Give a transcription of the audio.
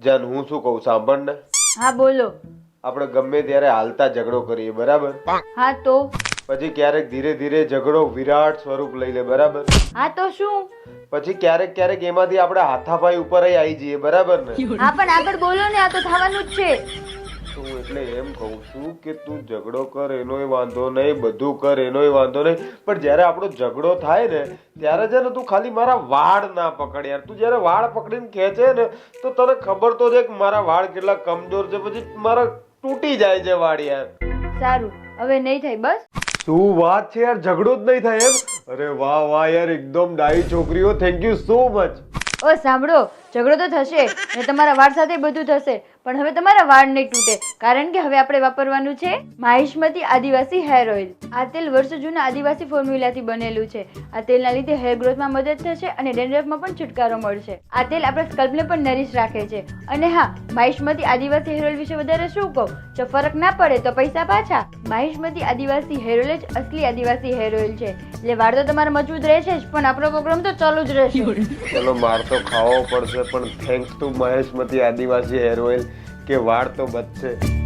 જાન હું શું કહું સાંભળ ને, હા બોલો. આપણે ગમે ત્યારે હાલતા ઝઘડો કરીએ બરાબર, હા તો પછી ક્યારેક ધીરે ધીરે ઝઘડો વિરાટ સ્વરૂપ લઈ લે બરાબર, હા તો શું? પછી ક્યારેક ક્યારેક એમાંથી આપણે હાથાપાઈ ઉપર આવી જઈએ બરાબર ને. હા પણ આગળ બોલો ને, આ તો થવાનું જ છે. તો હું એટલે એમ કહું છું કે તું ઝઘડો કર એનોય વાંધો નહીં, બધું કર એનોય વાંધો નહીં, પણ જ્યારે આપણો ઝઘડો થાય ને ત્યારે છે ને તું ખાલી મારા વાળ ના પકડ યાર. તું જ્યારે વાળ પકડીને ખેંચે ને તો તને ખબર તો છે કે મારા વાળ કેટલા કમજોર છે, પછી મારા તૂટી જાય છે વાળ યાર. સારું, હવે નહીં થાય બસ. શું વાત છે યાર, ઝઘડો જ નહીં થાય એમ? અરે વાહ વાહ યાર, એકદમ ડાઈ છોકરીઓ, થેન્ક યુ સો મચ. ઓ સાંભળો, ઝઘડો તો થશે ને તમારા વાળ સાથે બધું થશે, પણ હવે તમારા વાળ નહીં તૂટે, કારણ કે હવે આપણે વાપરવાનું છે માહિષ્મતી આદિવાસી હેર ઓઇલ. આ તેલ વર્ષો જૂના આદિવાસી ફોર્મ્યુલાથી બનેલું છે. આ તેલના લીધે હેર ગ્રોથમાં મદદ થશે અને ડેન્ડ્રફમાં પણ છુટકારો મળશે. આ તેલ આપણા સ્કલ્પને પણ નરીશ રાખે છે. અને હા, માહિષ્મતી આદિવાસી હેર ઓઇલ વિશે વધારે શું કહું? જો ફરક ના પડે તો પૈસા પાછા. માહિષ્મતી આદિવાસી હેર ઓઇલ જ અસલી આદિવાસી હેર ઓઇલ છે. એટલે વાળ તો તમારા મજબૂત રહેશે જ, પણ આપણો પ્રોગ્રામ તો ચાલુ જ રહેશે. ચલો માર તો ખાવો પડશે, પણ thanks to Maheshmati Adivasi hair oil કે વાળ તો બચશે.